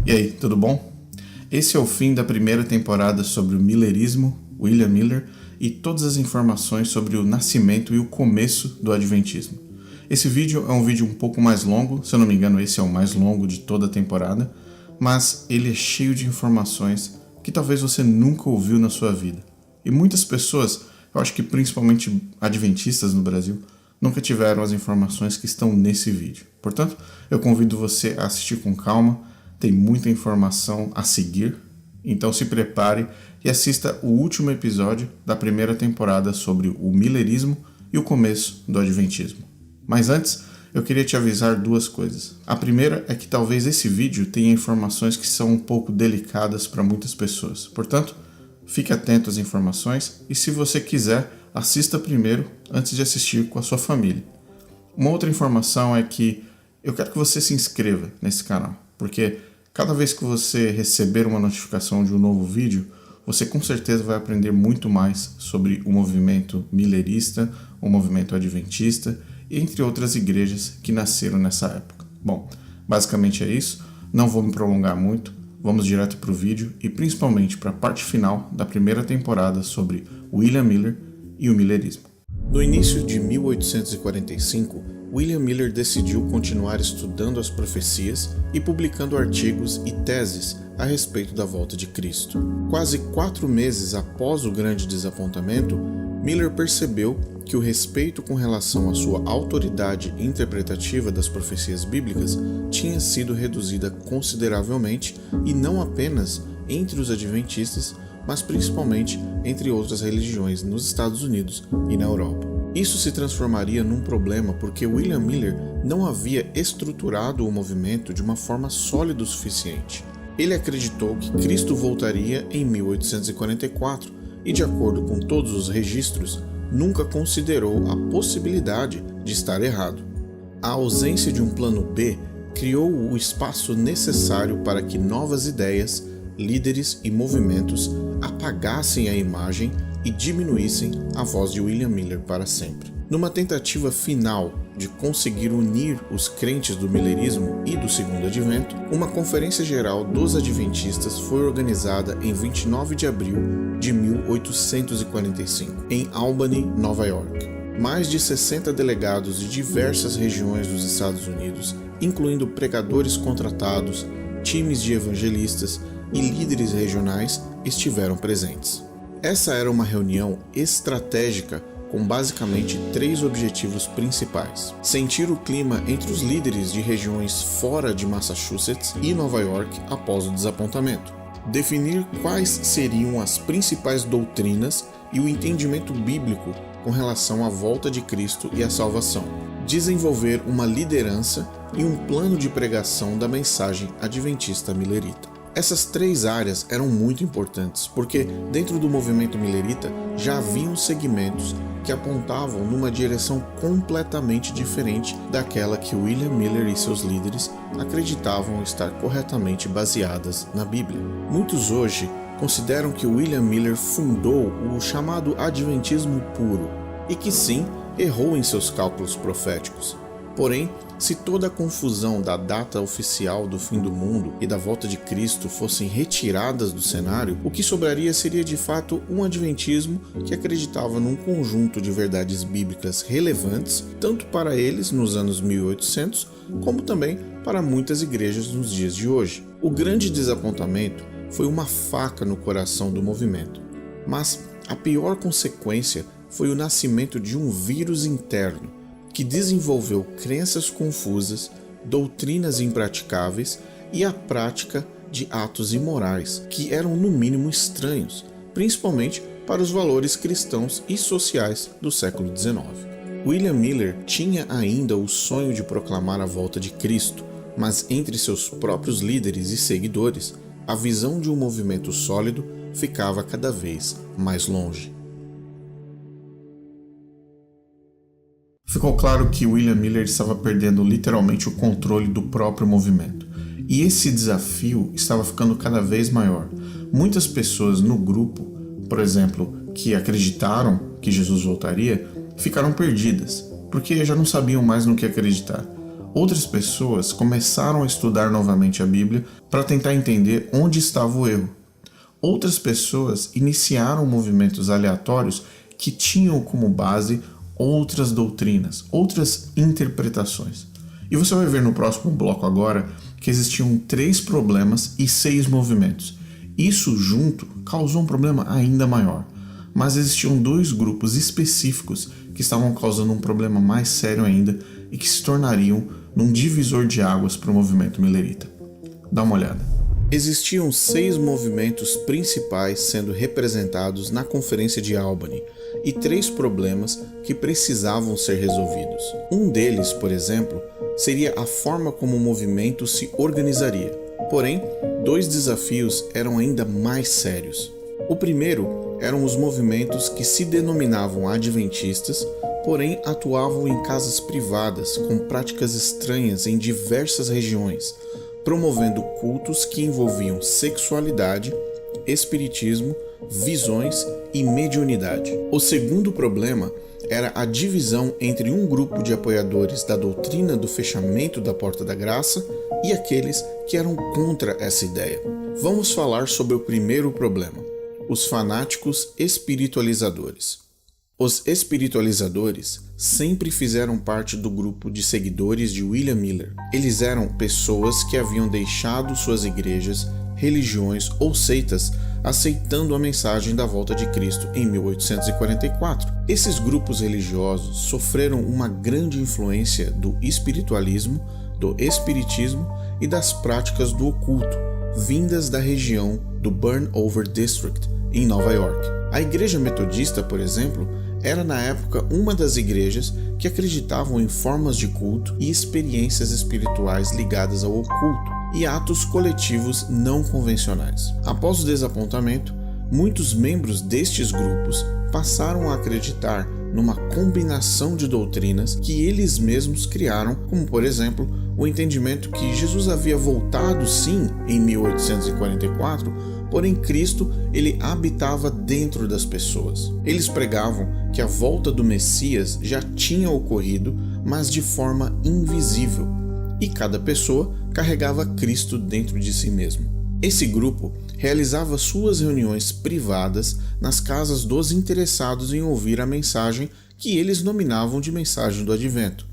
E aí, tudo bom? Esse é o fim da primeira temporada sobre o millerismo, William Miller, e todas as informações sobre o nascimento e o começo do adventismo. Esse vídeo é um vídeo um pouco mais longo, se eu não me engano esse é o mais longo de toda a temporada, mas ele é cheio de informações que talvez você nunca ouviu na sua vida. E muitas pessoas, eu acho que principalmente adventistas no Brasil, nunca tiveram as informações que estão nesse vídeo. Portanto, eu convido você a assistir com calma, tem muita informação a seguir, então se prepare e assista o último episódio da primeira temporada sobre o millerismo e o começo do adventismo. Mas antes, eu queria te avisar duas coisas. A primeira é que talvez esse vídeo tenha informações que são um pouco delicadas para muitas pessoas. Portanto, fique atento às informações e se você quiser, assista primeiro antes de assistir com a sua família. Uma outra informação é que eu quero que você se inscreva nesse canal, porque cada vez que você receber uma notificação de um novo vídeo, você com certeza vai aprender muito mais sobre o movimento millerista, o movimento adventista, entre outras igrejas que nasceram nessa época. Bom, basicamente é isso, não vou me prolongar muito, vamos direto para o vídeo e principalmente para a parte final da primeira temporada sobre William Miller e o millerismo. No início de 1845, William Miller decidiu continuar estudando as profecias e publicando artigos e teses a respeito da volta de Cristo. Quase 4 meses após o grande desapontamento, Miller percebeu que o respeito com relação à sua autoridade interpretativa das profecias bíblicas tinha sido reduzida consideravelmente e não apenas entre os adventistas, mas principalmente entre outras religiões nos Estados Unidos e na Europa. Isso se transformaria num problema porque William Miller não havia estruturado o movimento de uma forma sólida o suficiente. Ele acreditou que Cristo voltaria em 1844 e, de acordo com todos os registros, nunca considerou a possibilidade de estar errado. A ausência de um plano B criou o espaço necessário para que novas ideias, líderes e movimentos apagassem a imagem e diminuíssem a voz de William Miller para sempre. Numa tentativa final de conseguir unir os crentes do millerismo e do Segundo Advento, uma conferência geral dos adventistas foi organizada em 29 de abril de 1845, em Albany, Nova York. Mais de 60 delegados de diversas regiões dos Estados Unidos, incluindo pregadores contratados, times de evangelistas e líderes regionais, estiveram presentes. Essa era uma reunião estratégica com basicamente 3 objetivos principais: sentir o clima entre os líderes de regiões fora de Massachusetts e Nova York após o desapontamento, definir quais seriam as principais doutrinas e o entendimento bíblico com relação à volta de Cristo e à salvação, desenvolver uma liderança e um plano de pregação da mensagem adventista millerita. Essas 3 áreas eram muito importantes, porque dentro do movimento millerita já haviam segmentos que apontavam numa direção completamente diferente daquela que William Miller e seus líderes acreditavam estar corretamente baseadas na Bíblia. Muitos hoje consideram que William Miller fundou o chamado Adventismo puro e que sim, errou em seus cálculos proféticos. Porém, se toda a confusão da data oficial do fim do mundo e da volta de Cristo fossem retiradas do cenário, o que sobraria seria de fato um adventismo que acreditava num conjunto de verdades bíblicas relevantes, tanto para eles nos anos 1800, como também para muitas igrejas nos dias de hoje. O grande desapontamento foi uma faca no coração do movimento, mas a pior consequência foi o nascimento de um vírus interno que desenvolveu crenças confusas, doutrinas impraticáveis e a prática de atos imorais, que eram no mínimo estranhos, principalmente para os valores cristãos e sociais do século XIX. William Miller tinha ainda o sonho de proclamar a volta de Cristo, mas entre seus próprios líderes e seguidores, a visão de um movimento sólido ficava cada vez mais longe. Ficou claro que William Miller estava perdendo literalmente o controle do próprio movimento. E esse desafio estava ficando cada vez maior. Muitas pessoas no grupo, por exemplo, que acreditaram que Jesus voltaria, ficaram perdidas, porque já não sabiam mais no que acreditar. Outras pessoas começaram a estudar novamente a Bíblia para tentar entender onde estava o erro. Outras pessoas iniciaram movimentos aleatórios que tinham como base outras doutrinas, outras interpretações. E você vai ver no próximo bloco agora que existiam 3 problemas e 6 movimentos. Isso junto causou um problema ainda maior, mas existiam 2 grupos específicos que estavam causando um problema mais sério ainda e que se tornariam num divisor de águas para o movimento millerita. Dá uma olhada. Existiam 6 movimentos principais sendo representados na Conferência de Albany e 3 problemas que precisavam ser resolvidos. Um deles, por exemplo, seria a forma como o movimento se organizaria. Porém, 2 desafios eram ainda mais sérios. O primeiro eram os movimentos que se denominavam adventistas, porém atuavam em casas privadas com práticas estranhas em diversas regiões, promovendo cultos que envolviam sexualidade, espiritismo, visões e mediunidade. O segundo problema era a divisão entre um grupo de apoiadores da doutrina do fechamento da Porta da Graça e aqueles que eram contra essa ideia. Vamos falar sobre o primeiro problema: os fanáticos espiritualizadores. Os espiritualizadores sempre fizeram parte do grupo de seguidores de William Miller. Eles eram pessoas que haviam deixado suas igrejas, religiões ou seitas aceitando a mensagem da volta de Cristo em 1844. Esses grupos religiosos sofreram uma grande influência do espiritualismo, do espiritismo e das práticas do oculto, vindas da região do Burnover District, em Nova York. A Igreja Metodista, por exemplo, era na época uma das igrejas que acreditavam em formas de culto e experiências espirituais ligadas ao oculto e atos coletivos não convencionais. Após o desapontamento, muitos membros destes grupos passaram a acreditar numa combinação de doutrinas que eles mesmos criaram, como por exemplo, o entendimento que Jesus havia voltado sim em 1844, porém Cristo ele habitava dentro das pessoas. Eles pregavam que a volta do Messias já tinha ocorrido, mas de forma invisível, e cada pessoa carregava Cristo dentro de si mesmo. Esse grupo realizava suas reuniões privadas nas casas dos interessados em ouvir a mensagem que eles nominavam de mensagem do Advento.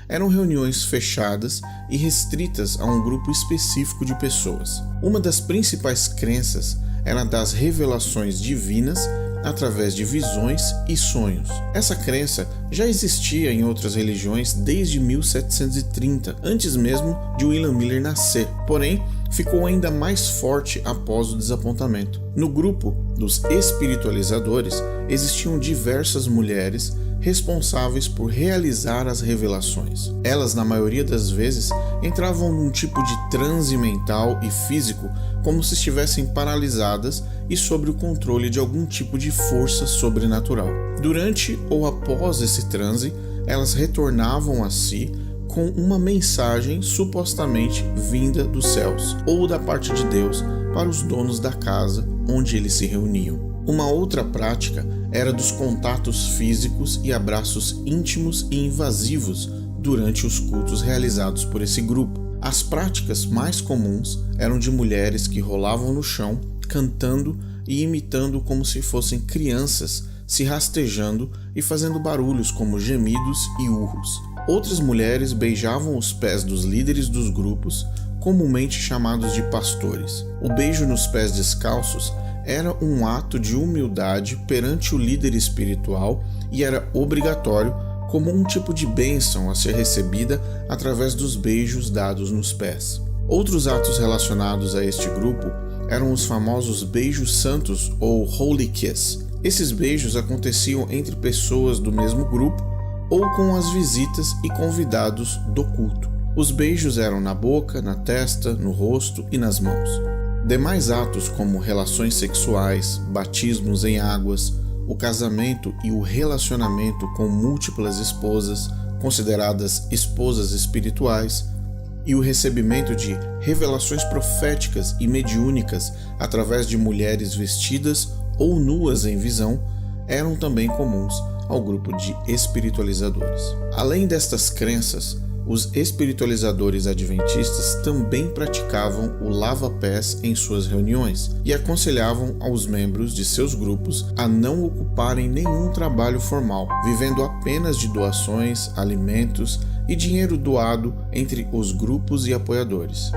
Eram reuniões fechadas e restritas a um grupo específico de pessoas. Uma das principais crenças era das revelações divinas através de visões e sonhos. Essa crença já existia em outras religiões desde 1730, antes mesmo de William Miller nascer, porém ficou ainda mais forte após o desapontamento. No grupo dos espiritualizadores existiam diversas mulheres responsáveis por realizar as revelações. Elas, na maioria das vezes, entravam num tipo de transe mental e físico, como se estivessem paralisadas e sob o controle de algum tipo de força sobrenatural. Durante ou após esse transe, elas retornavam a si com uma mensagem supostamente vinda dos céus ou da parte de Deus para os donos da casa onde eles se reuniam. Uma outra prática era dos contatos físicos e abraços íntimos e invasivos durante os cultos realizados por esse grupo. As práticas mais comuns eram de mulheres que rolavam no chão, cantando e imitando como se fossem crianças, se rastejando e fazendo barulhos como gemidos e urros. Outras mulheres beijavam os pés dos líderes dos grupos, comumente chamados de pastores. O beijo nos pés descalços era um ato de humildade perante o líder espiritual e era obrigatório como um tipo de bênção a ser recebida através dos beijos dados nos pés. Outros atos relacionados a este grupo eram os famosos beijos santos ou Holy Kiss. Esses beijos aconteciam entre pessoas do mesmo grupo ou com as visitas e convidados do culto. Os beijos eram na boca, na testa, no rosto e nas mãos. Demais atos como relações sexuais, batismos em águas, o casamento e o relacionamento com múltiplas esposas, consideradas esposas espirituais, e o recebimento de revelações proféticas e mediúnicas através de mulheres vestidas ou nuas em visão, eram também comuns ao grupo de espiritualizadores. Além destas crenças, os espiritualizadores adventistas também praticavam o lava-pés em suas reuniões e aconselhavam aos membros de seus grupos a não ocuparem nenhum trabalho formal, vivendo apenas de doações, alimentos e dinheiro doado entre os grupos e apoiadores.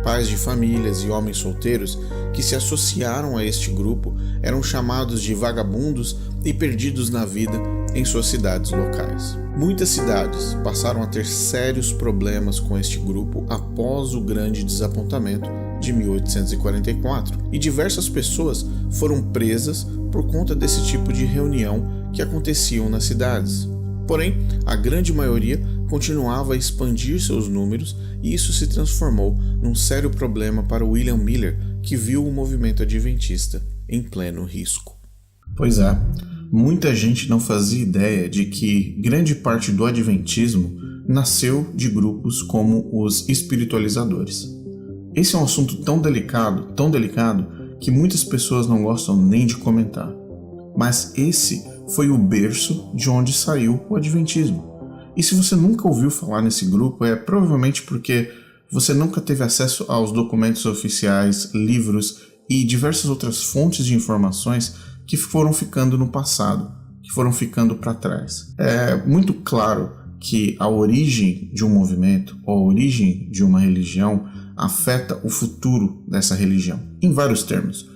Pais de famílias e homens solteiros que se associaram a este grupo eram chamados de vagabundos e perdidos na vida em suas cidades locais. Muitas cidades passaram a ter sérios problemas com este grupo após o grande desapontamento de 1844, e diversas pessoas foram presas por conta desse tipo de reunião que aconteciam nas cidades. Porém, a grande maioria continuava a expandir seus números e isso se transformou num sério problema para William Miller, que viu o movimento adventista em pleno risco. Pois é, muita gente não fazia ideia de que grande parte do adventismo nasceu de grupos como os espiritualizadores. Esse é um assunto tão delicado, que muitas pessoas não gostam nem de comentar. Mas esse foi o berço de onde saiu o adventismo. E se você nunca ouviu falar nesse grupo, é provavelmente porque você nunca teve acesso aos documentos oficiais, livros e diversas outras fontes de informações que foram ficando no passado, que foram ficando para trás. É muito claro que a origem de um movimento, ou a origem de uma religião, afeta o futuro dessa religião, em vários termos,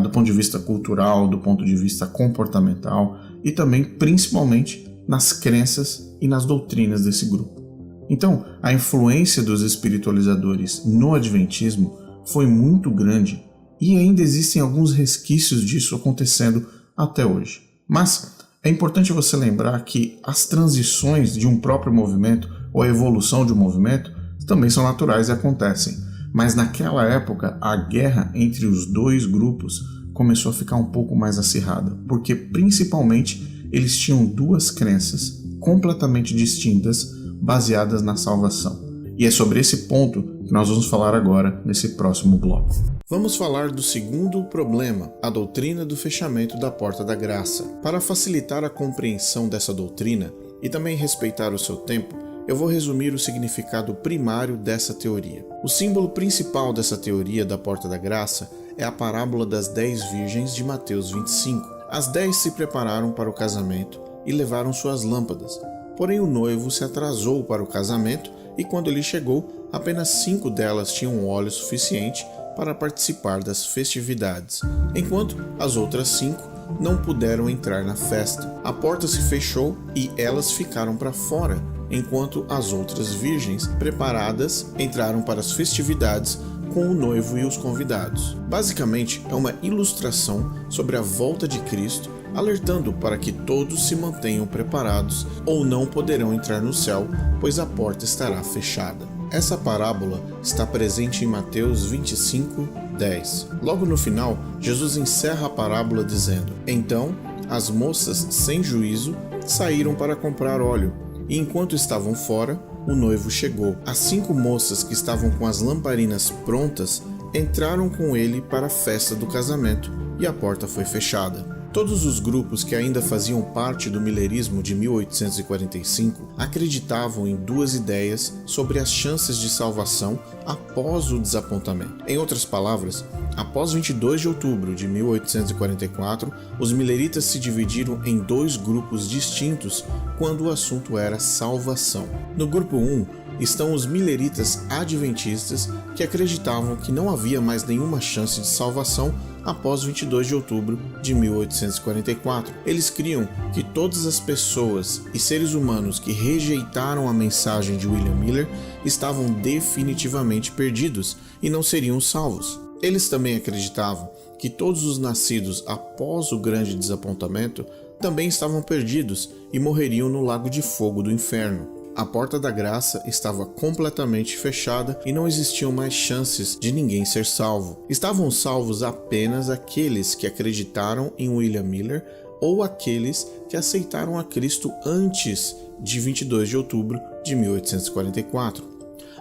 do ponto de vista cultural, do ponto de vista comportamental e também, principalmente, nas crenças e nas doutrinas desse grupo. Então, a influência dos espiritualizadores no adventismo foi muito grande e ainda existem alguns resquícios disso acontecendo até hoje. Mas é importante você lembrar que as transições de um próprio movimento ou a evolução de um movimento também são naturais e acontecem. Mas naquela época, a guerra entre os dois grupos começou a ficar um pouco mais acirrada, porque principalmente eles tinham duas crenças completamente distintas, baseadas na salvação. E é sobre esse ponto que nós vamos falar agora nesse próximo bloco. Vamos falar do segundo problema, a doutrina do fechamento da porta da graça. Para facilitar a compreensão dessa doutrina e também respeitar o seu tempo, eu vou resumir o significado primário dessa teoria. O símbolo principal dessa teoria da porta da graça é a parábola das 10 virgens de Mateus 25. As 10 se prepararam para o casamento e levaram suas lâmpadas. Porém, o noivo se atrasou para o casamento e quando ele chegou, apenas 5 delas tinham óleo suficiente para participar das festividades, enquanto as outras 5 não puderam entrar na festa. A porta se fechou e elas ficaram para fora, enquanto as outras virgens preparadas entraram para as festividades com o noivo e os convidados. Basicamente, é uma ilustração sobre a volta de Cristo, alertando para que todos se mantenham preparados ou não poderão entrar no céu, pois a porta estará fechada. Essa parábola está presente em Mateus 25, 10. Logo no final, Jesus encerra a parábola dizendo: Então, as moças sem juízo saíram para comprar óleo, e enquanto estavam fora, o noivo chegou. As 5 moças que estavam com as lamparinas prontas entraram com ele para a festa do casamento e a porta foi fechada. Todos os grupos que ainda faziam parte do millerismo de 1845 acreditavam em duas ideias sobre as chances de salvação após o desapontamento. Em outras palavras, após 22 de outubro de 1844, os milleritas se dividiram em 2 grupos distintos quando o assunto era salvação. No grupo 1, estão os milleritas adventistas, que acreditavam que não havia mais nenhuma chance de salvação após 22 de outubro de 1844. Eles criam que todas as pessoas e seres humanos que rejeitaram a mensagem de William Miller estavam definitivamente perdidos e não seriam salvos. Eles também acreditavam que todos os nascidos após o grande desapontamento também estavam perdidos e morreriam no lago de fogo do inferno. A porta da graça estava completamente fechada e não existiam mais chances de ninguém ser salvo. Estavam salvos apenas aqueles que acreditaram em William Miller ou aqueles que aceitaram a Cristo antes de 22 de outubro de 1844.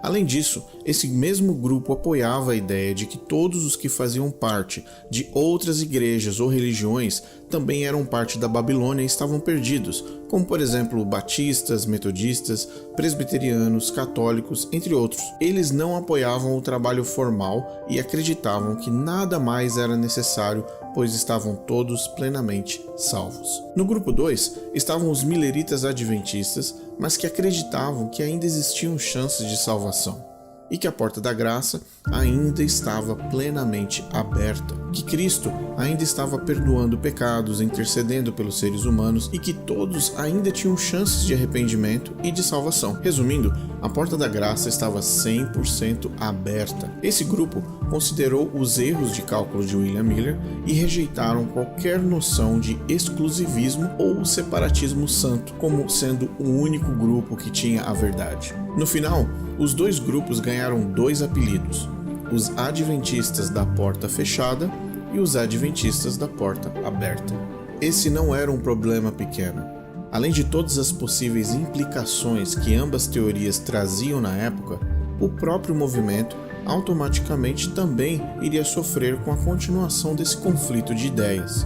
Além disso, esse mesmo grupo apoiava a ideia de que todos os que faziam parte de outras igrejas ou religiões também eram parte da Babilônia e estavam perdidos, como por exemplo batistas, metodistas, presbiterianos, católicos, entre outros. Eles não apoiavam o trabalho formal e acreditavam que nada mais era necessário, pois estavam todos plenamente salvos. No grupo 2 estavam os mileritas adventistas, mas que acreditavam que ainda existiam chances de salvação e que a porta da graça ainda estava plenamente aberta, que Cristo ainda estava perdoando pecados, intercedendo pelos seres humanos e que todos ainda tinham chances de arrependimento e de salvação. Resumindo, a porta da graça estava 100% aberta. Esse grupo considerou os erros de cálculo de William Miller e rejeitaram qualquer noção de exclusivismo ou separatismo santo, como sendo o único grupo que tinha a verdade. No final, os dois grupos ganharam 2 apelidos: os Adventistas da Porta Fechada e os Adventistas da Porta Aberta. Esse não era um problema pequeno. Além de todas as possíveis implicações que ambas teorias traziam na época, o próprio movimento automaticamente também iria sofrer com a continuação desse conflito de ideias.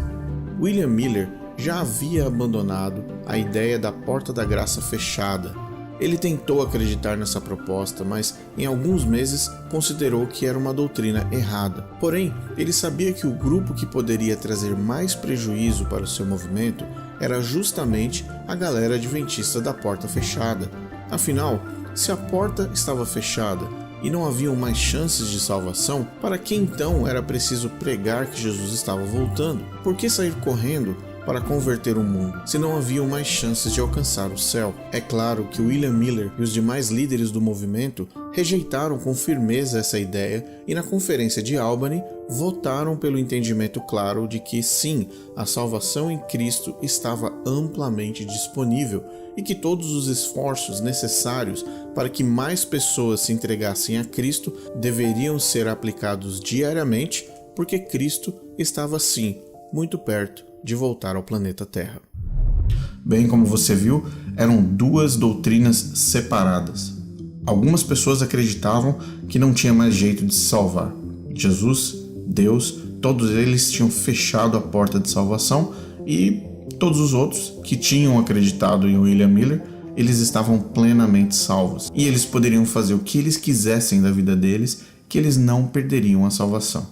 William Miller já havia abandonado a ideia da Porta da Graça fechada. Ele tentou acreditar nessa proposta, mas em alguns meses considerou que era uma doutrina errada. Porém, ele sabia que o grupo que poderia trazer mais prejuízo para o seu movimento era justamente a galera adventista da porta fechada. Afinal, se a porta estava fechada e não haviam mais chances de salvação, para que então era preciso pregar que Jesus estava voltando? Por que sair correndo para converter o mundo, se não haviam mais chances de alcançar o céu? É claro que William Miller e os demais líderes do movimento rejeitaram com firmeza essa ideia e na conferência de Albany votaram pelo entendimento claro de que sim, a salvação em Cristo estava amplamente disponível e que todos os esforços necessários para que mais pessoas se entregassem a Cristo deveriam ser aplicados diariamente, porque Cristo estava sim muito perto de voltar ao planeta Terra. Bem, como você viu, eram 2 doutrinas separadas. Algumas pessoas acreditavam que não tinha mais jeito de se salvar. Jesus, Deus, todos eles tinham fechado a porta de salvação e todos os outros que tinham acreditado em William Miller, eles estavam plenamente salvos. E eles poderiam fazer o que eles quisessem da vida deles, que eles não perderiam a salvação.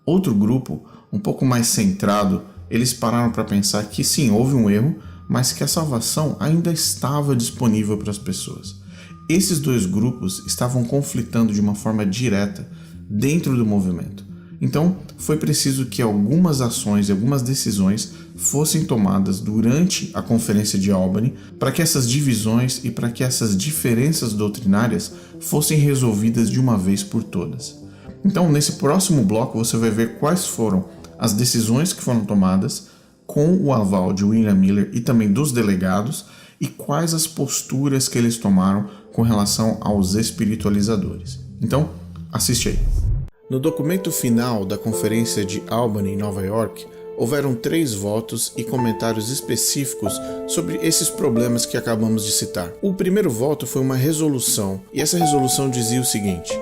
Outro grupo, um pouco mais centrado, eles pararam para pensar que sim, houve um erro, mas que a salvação ainda estava disponível para as pessoas. Esses 2 grupos estavam conflitando de uma forma direta dentro do movimento. Então, foi preciso que algumas ações e algumas decisões fossem tomadas durante a conferência de Albany para que essas divisões e para que essas diferenças doutrinárias fossem resolvidas de uma vez por todas. Então, nesse próximo bloco, você vai ver quais foram as decisões que foram tomadas com o aval de William Miller e também dos delegados e quais as posturas que eles tomaram com relação aos espiritualizadores. Então, assiste aí. No documento final da conferência de Albany, em Nova York, houveram 3 votos e comentários específicos sobre esses problemas que acabamos de citar. O primeiro voto foi uma resolução, e essa resolução dizia o seguinte: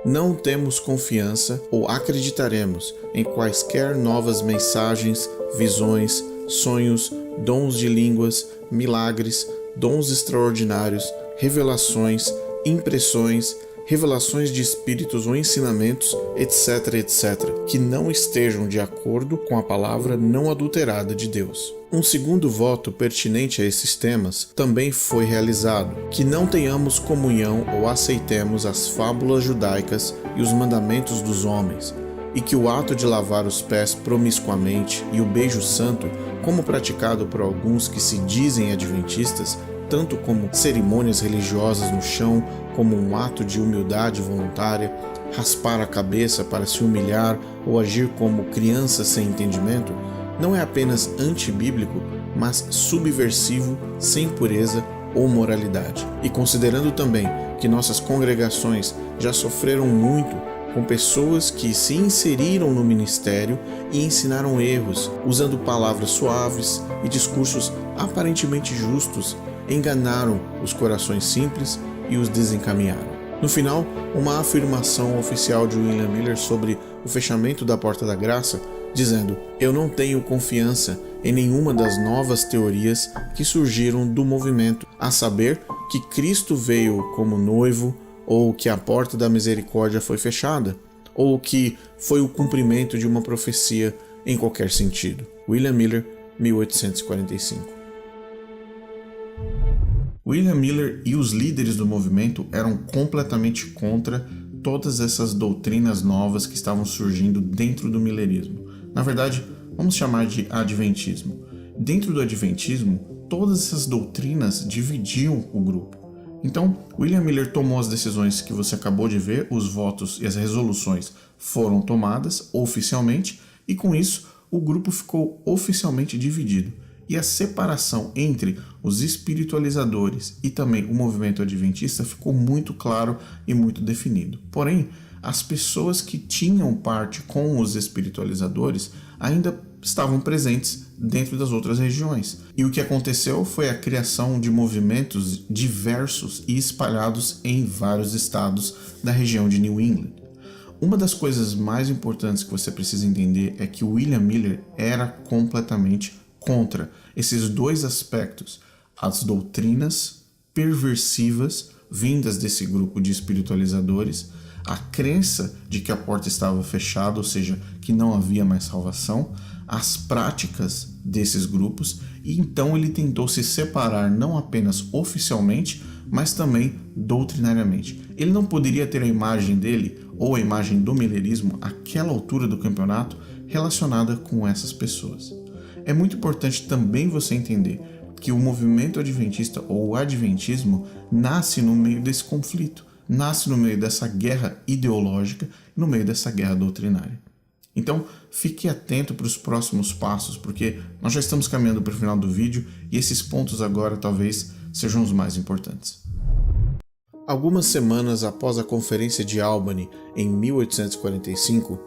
não temos confiança ou acreditaremos em quaisquer novas mensagens, visões, sonhos, dons de línguas, milagres, dons extraordinários, revelações, impressões, revelações de espíritos ou ensinamentos, etc, etc, que não estejam de acordo com a palavra não adulterada de Deus. Um segundo voto pertinente a esses temas também foi realizado: que não tenhamos comunhão ou aceitemos as fábulas judaicas e os mandamentos dos homens, e que o ato de lavar os pés promiscuamente e o beijo santo, como praticado por alguns que se dizem adventistas, tanto como cerimônias religiosas no chão, como um ato de humildade voluntária, raspar a cabeça para se humilhar ou agir como criança sem entendimento, não é apenas antibíblico, mas subversivo, sem pureza ou moralidade. E considerando também que nossas congregações já sofreram muito com pessoas que se inseriram no ministério e ensinaram erros, usando palavras suaves e discursos aparentemente justos, enganaram os corações simples e os desencaminharam. No final, uma afirmação oficial de William Miller sobre o fechamento da Porta da Graça, dizendo: "Eu não tenho confiança em nenhuma das novas teorias que surgiram do movimento, a saber que Cristo veio como noivo, ou que a Porta da Misericórdia foi fechada, ou que foi o cumprimento de uma profecia em qualquer sentido." William Miller, 1845. William Miller e os líderes do movimento eram completamente contra todas essas doutrinas novas que estavam surgindo dentro do millerismo. Na verdade, vamos chamar de adventismo. Dentro do adventismo, todas essas doutrinas dividiam o grupo. Então, William Miller tomou as decisões que você acabou de ver, os votos e as resoluções foram tomadas oficialmente, e com isso o grupo ficou oficialmente dividido. E a separação entre os espiritualizadores e também o movimento adventista ficou muito claro e muito definido. Porém, as pessoas que tinham parte com os espiritualizadores ainda estavam presentes dentro das outras regiões. E o que aconteceu foi a criação de movimentos diversos e espalhados em vários estados da região de New England. Uma das coisas mais importantes que você precisa entender é que William Miller era completamente contra esses dois aspectos, as doutrinas perversivas vindas desse grupo de espiritualizadores, a crença de que a porta estava fechada, ou seja, que não havia mais salvação, as práticas desses grupos, e então ele tentou se separar não apenas oficialmente, mas também doutrinariamente. Ele não poderia ter a imagem dele ou a imagem do millerismo àquela altura do campeonato relacionada com essas pessoas. É muito importante também você entender que o movimento adventista ou o adventismo nasce no meio desse conflito, nasce no meio dessa guerra ideológica, no meio dessa guerra doutrinária. Então, fique atento para os próximos passos, porque nós já estamos caminhando para o final do vídeo e esses pontos agora talvez sejam os mais importantes. Algumas semanas após a Conferência de Albany, em 1845,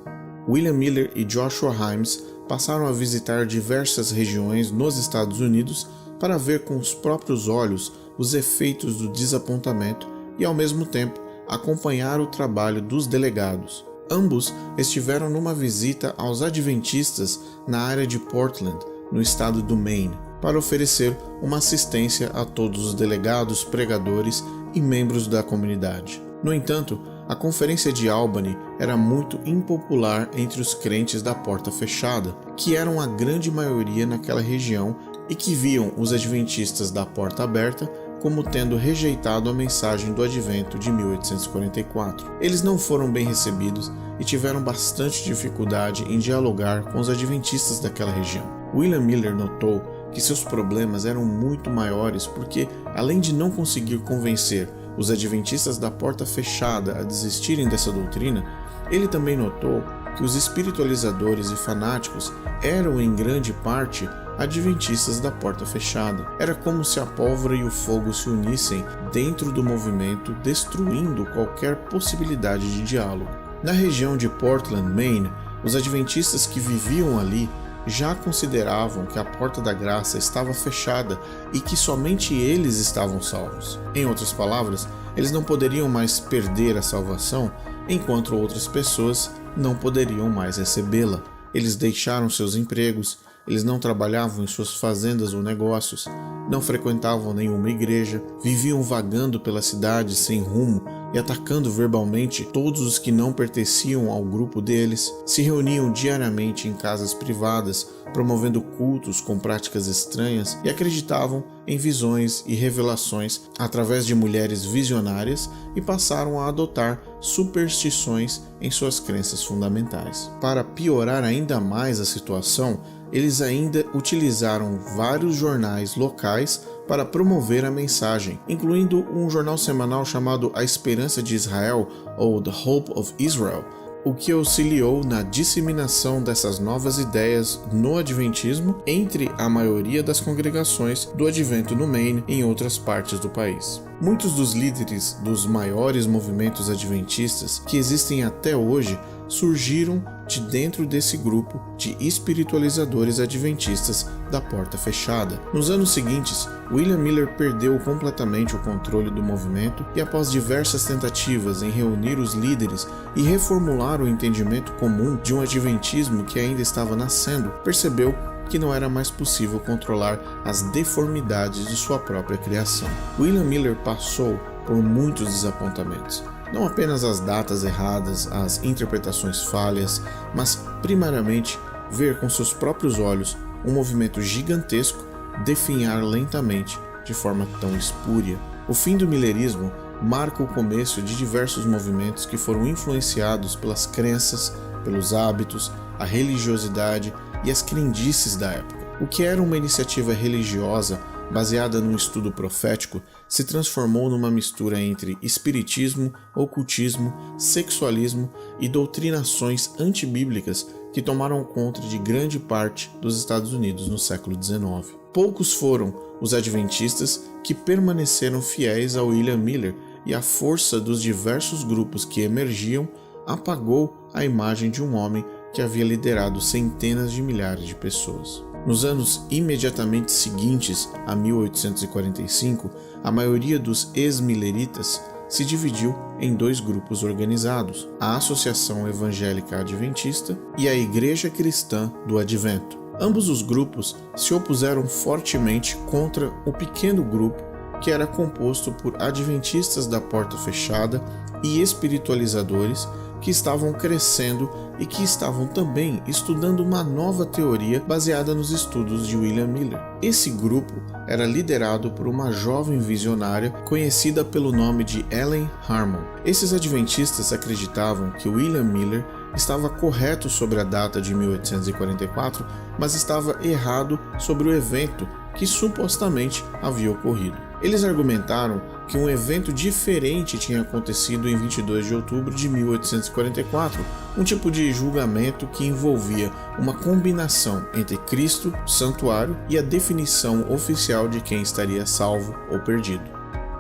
William Miller e Joshua Himes passaram a visitar diversas regiões nos Estados Unidos para ver com os próprios olhos os efeitos do desapontamento e, ao mesmo tempo, acompanhar o trabalho dos delegados. Ambos estiveram numa visita aos adventistas na área de Portland, no estado do Maine, para oferecer uma assistência a todos os delegados, pregadores e membros da comunidade. No entanto, a Conferência de Albany era muito impopular entre os crentes da Porta Fechada, que eram a grande maioria naquela região e que viam os adventistas da Porta Aberta como tendo rejeitado a mensagem do Advento de 1844. Eles não foram bem recebidos e tiveram bastante dificuldade em dialogar com os adventistas daquela região. William Miller notou que seus problemas eram muito maiores porque, além de não conseguir convencer os adventistas da Porta Fechada a desistirem dessa doutrina, ele também notou que os espiritualizadores e fanáticos eram em grande parte adventistas da Porta Fechada. Era como se a pólvora e o fogo se unissem dentro do movimento, destruindo qualquer possibilidade de diálogo. Na região de Portland, Maine, os adventistas que viviam ali já consideravam que a Porta da Graça estava fechada e que somente eles estavam salvos. Em outras palavras, eles não poderiam mais perder a salvação, enquanto outras pessoas não poderiam mais recebê-la. Eles deixaram seus empregos, eles não trabalhavam em suas fazendas ou negócios, não frequentavam nenhuma igreja, viviam vagando pela cidade sem rumo e atacando verbalmente todos os que não pertenciam ao grupo deles, se reuniam diariamente em casas privadas, promovendo cultos com práticas estranhas e acreditavam em visões e revelações através de mulheres visionárias e passaram a adotar superstições em suas crenças fundamentais. Para piorar ainda mais a situação, eles ainda utilizaram vários jornais locais para promover a mensagem, incluindo um jornal semanal chamado A Esperança de Israel, ou The Hope of Israel, o que auxiliou na disseminação dessas novas ideias no adventismo entre a maioria das congregações do Advento no Maine e em outras partes do país. Muitos dos líderes dos maiores movimentos adventistas que existem até hoje surgiram de dentro desse grupo de espiritualizadores adventistas da porta fechada. Nos anos seguintes, William Miller perdeu completamente o controle do movimento e, após diversas tentativas em reunir os líderes e reformular o entendimento comum de um adventismo que ainda estava nascendo, percebeu que não era mais possível controlar as deformidades de sua própria criação. William Miller passou por muitos desapontamentos. Não apenas as datas erradas, as interpretações falhas, mas primariamente ver com seus próprios olhos um movimento gigantesco definhar lentamente de forma tão espúria. O fim do millerismo marca o começo de diversos movimentos que foram influenciados pelas crenças, pelos hábitos, a religiosidade e as crendices da época. O que era uma iniciativa religiosa baseada num estudo profético, se transformou numa mistura entre espiritismo, ocultismo, sexualismo e doutrinações antibíblicas que tomaram conta de grande parte dos Estados Unidos no século XIX. Poucos foram os adventistas que permaneceram fiéis a William Miller, e a força dos diversos grupos que emergiam apagou a imagem de um homem que havia liderado centenas de milhares de pessoas. Nos anos imediatamente seguintes a 1845, a maioria dos ex-milleritas se dividiu em dois grupos organizados, a Associação Evangélica Adventista e a Igreja Cristã do Advento. Ambos os grupos se opuseram fortemente contra o pequeno grupo que era composto por adventistas da porta fechada e espiritualizadores que estavam crescendo e que estavam também estudando uma nova teoria baseada nos estudos de William Miller. Esse grupo era liderado por uma jovem visionária conhecida pelo nome de Ellen Harmon. Esses adventistas acreditavam que William Miller estava correto sobre a data de 1844, mas estava errado sobre o evento que supostamente havia ocorrido. Eles argumentaram que um evento diferente tinha acontecido em 22 de outubro de 1844, um tipo de julgamento que envolvia uma combinação entre Cristo, o santuário e a definição oficial de quem estaria salvo ou perdido.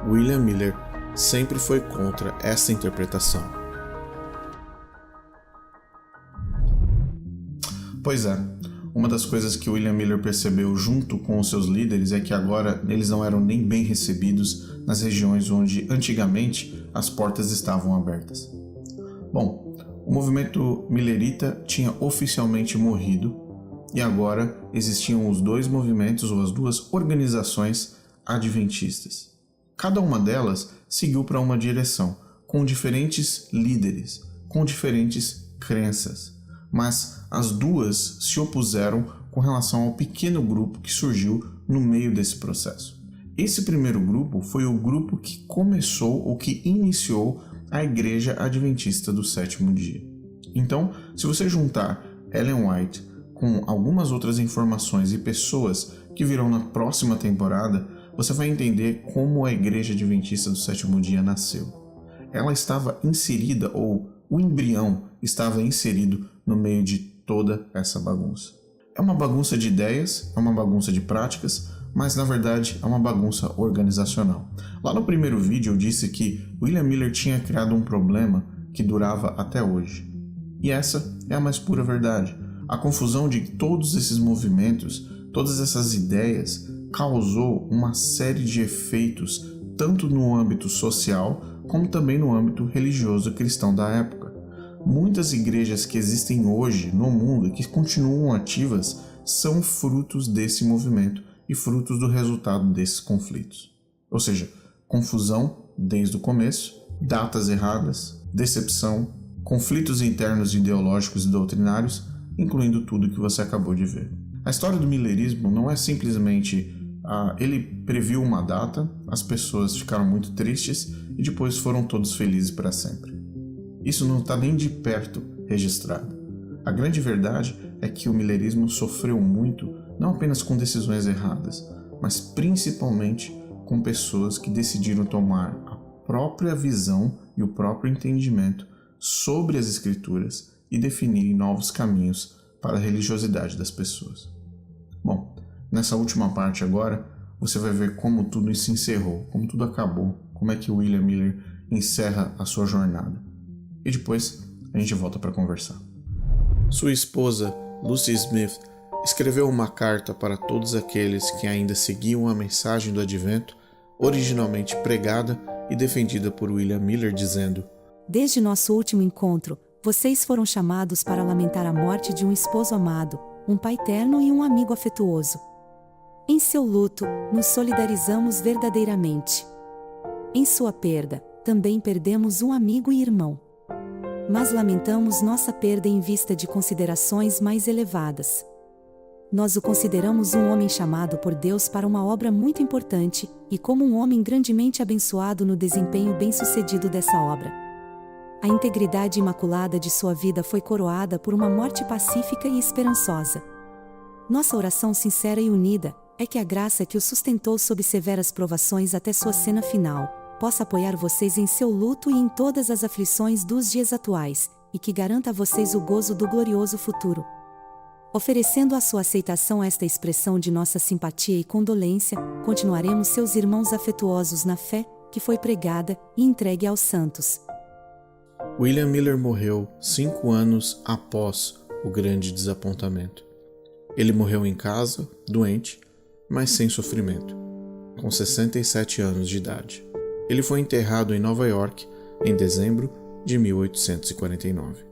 William Miller sempre foi contra essa interpretação. Pois é. Uma das coisas que William Miller percebeu junto com os seus líderes é que agora eles não eram nem bem recebidos nas regiões onde antigamente as portas estavam abertas. Bom, o movimento millerita tinha oficialmente morrido e agora existiam os dois movimentos ou as duas organizações adventistas. Cada uma delas seguiu para uma direção, com diferentes líderes, com diferentes crenças. Mas as duas se opuseram com relação ao pequeno grupo que surgiu no meio desse processo. Esse primeiro grupo foi o grupo que começou ou que iniciou a Igreja Adventista do Sétimo Dia. Então, se você juntar Ellen White com algumas outras informações e pessoas que virão na próxima temporada, você vai entender como a Igreja Adventista do Sétimo Dia nasceu. Ela estava inserida, ou o embrião estava inserido no meio de toda essa bagunça. É uma bagunça de ideias, é uma bagunça de práticas, mas na verdade é uma bagunça organizacional. Lá no primeiro vídeo eu disse que William Miller tinha criado um problema que durava até hoje. E essa é a mais pura verdade. A confusão de todos esses movimentos, todas essas ideias, causou uma série de efeitos, tanto no âmbito social, como também no âmbito religioso cristão da época. Muitas igrejas que existem hoje no mundo e que continuam ativas são frutos desse movimento e frutos do resultado desses conflitos. Ou seja, confusão desde o começo, datas erradas, decepção, conflitos internos ideológicos e doutrinários, incluindo tudo que você acabou de ver. A história do millerismo não é simplesmente ele previu uma data, as pessoas ficaram muito tristes e depois foram todos felizes para sempre. Isso não está nem de perto registrado. A grande verdade é que o millerismo sofreu muito, não apenas com decisões erradas, mas principalmente com pessoas que decidiram tomar a própria visão e o próprio entendimento sobre as escrituras e definirem novos caminhos para a religiosidade das pessoas. Bom, nessa última parte agora, você vai ver como tudo se encerrou, como tudo acabou, como é que William Miller encerra a sua jornada. E depois a gente volta para conversar. Sua esposa, Lucy Smith, escreveu uma carta para todos aqueles que ainda seguiam a mensagem do Advento, originalmente pregada e defendida por William Miller, dizendo: Desde nosso último encontro, vocês foram chamados para lamentar a morte de um esposo amado, um pai terno e um amigo afetuoso. Em seu luto, nos solidarizamos verdadeiramente. Em sua perda, também perdemos um amigo e irmão. Mas lamentamos nossa perda em vista de considerações mais elevadas. Nós o consideramos um homem chamado por Deus para uma obra muito importante, e como um homem grandemente abençoado no desempenho bem-sucedido dessa obra. A integridade imaculada de sua vida foi coroada por uma morte pacífica e esperançosa. Nossa oração sincera e unida é que a graça que o sustentou sob severas provações até sua cena final possa apoiar vocês em seu luto e em todas as aflições dos dias atuais, e que garanta a vocês o gozo do glorioso futuro. Oferecendo a sua aceitação a esta expressão de nossa simpatia e condolência, continuaremos seus irmãos afetuosos na fé, que foi pregada e entregue aos santos. William Miller morreu 5 anos após o grande desapontamento. Ele morreu em casa, doente, mas sem sofrimento, com 67 anos de idade. Ele foi enterrado em Nova York em dezembro de 1849.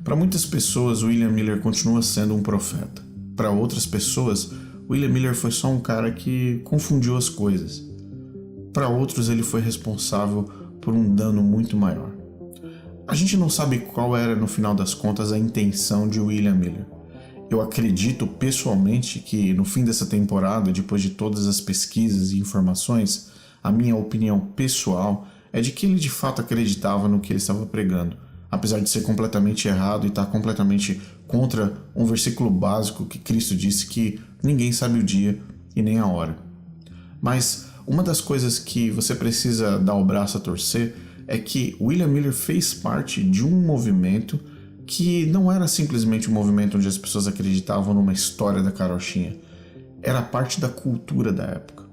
Para muitas pessoas, William Miller continua sendo um profeta. Para outras pessoas, William Miller foi só um cara que confundiu as coisas. Para outros, ele foi responsável por um dano muito maior. A gente não sabe qual era, no final das contas, a intenção de William Miller. Eu acredito pessoalmente que, no fim dessa temporada, depois de todas as pesquisas e informações, a minha opinião pessoal é de que ele de fato acreditava no que ele estava pregando, apesar de ser completamente errado e estar completamente contra um versículo básico que Cristo disse que ninguém sabe o dia e nem a hora. Mas uma das coisas que você precisa dar o braço a torcer é que William Miller fez parte de um movimento que não era simplesmente um movimento onde as pessoas acreditavam numa história da carochinha. Era parte da cultura da época.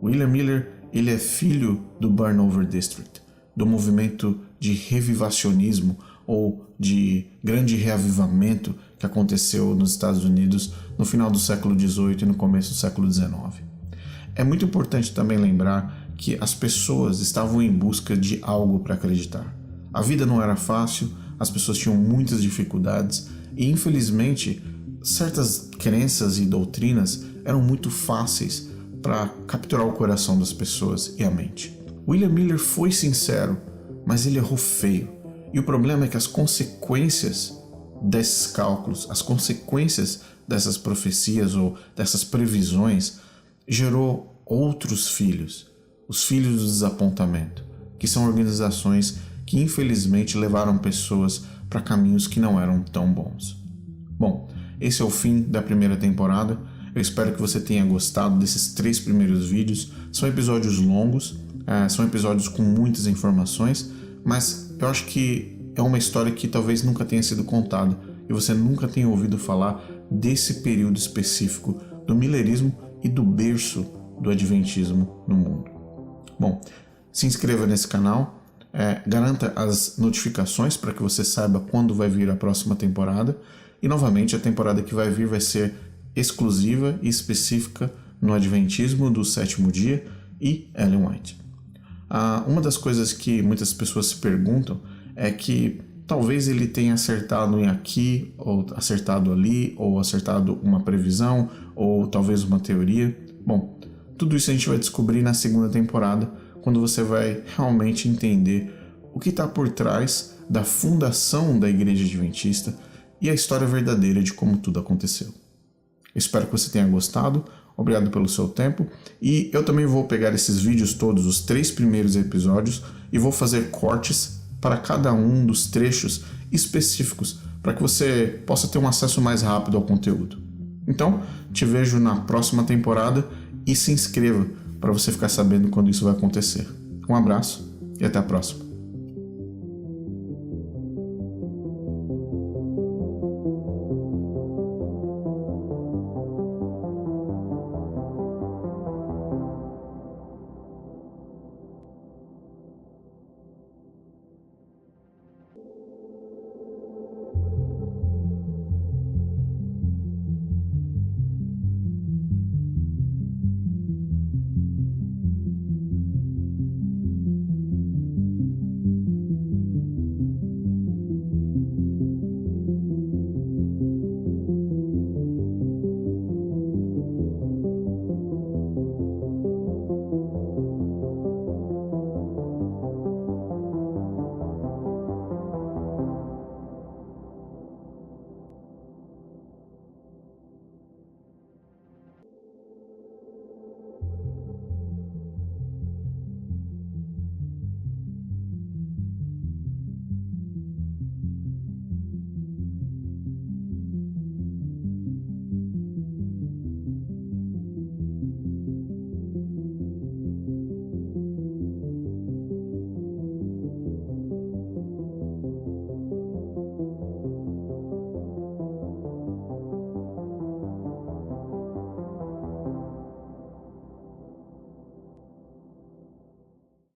William Miller, ele é filho do Burnover District, do movimento de revivacionismo ou de grande reavivamento que aconteceu nos Estados Unidos no final do século XVIII e no começo do século XIX. É muito importante também lembrar que as pessoas estavam em busca de algo para acreditar. A vida não era fácil, as pessoas tinham muitas dificuldades e, infelizmente, certas crenças e doutrinas eram muito fáceis para capturar o coração das pessoas e a mente. William Miller foi sincero, mas ele errou feio. E o problema é que as consequências desses cálculos, as consequências dessas profecias ou dessas previsões, gerou outros filhos, os filhos do desapontamento, que são organizações que infelizmente levaram pessoas para caminhos que não eram tão bons. Bom, esse é o fim da primeira temporada. Eu espero que você tenha gostado desses 3 primeiros vídeos. São episódios longos, são episódios com muitas informações, mas eu acho que é uma história que talvez nunca tenha sido contada e você nunca tenha ouvido falar desse período específico do millerismo e do berço do adventismo no mundo. Bom, se inscreva nesse canal, garanta as notificações para que você saiba quando vai vir a próxima temporada e novamente a temporada que vai vir vai ser exclusiva e específica no adventismo do sétimo dia e Ellen White. Uma das coisas que muitas pessoas se perguntam é que talvez ele tenha acertado em aqui, ou acertado ali, ou acertado uma previsão, ou talvez uma teoria. Bom, tudo isso a gente vai descobrir na segunda temporada, quando você vai realmente entender o que está por trás da fundação da Igreja Adventista e a história verdadeira de como tudo aconteceu. Espero que você tenha gostado, obrigado pelo seu tempo, e eu também vou pegar esses vídeos todos, os 3 primeiros episódios, e vou fazer cortes para cada um dos trechos específicos, para que você possa ter um acesso mais rápido ao conteúdo. Então, te vejo na próxima temporada e se inscreva para você ficar sabendo quando isso vai acontecer. Um abraço e até a próxima.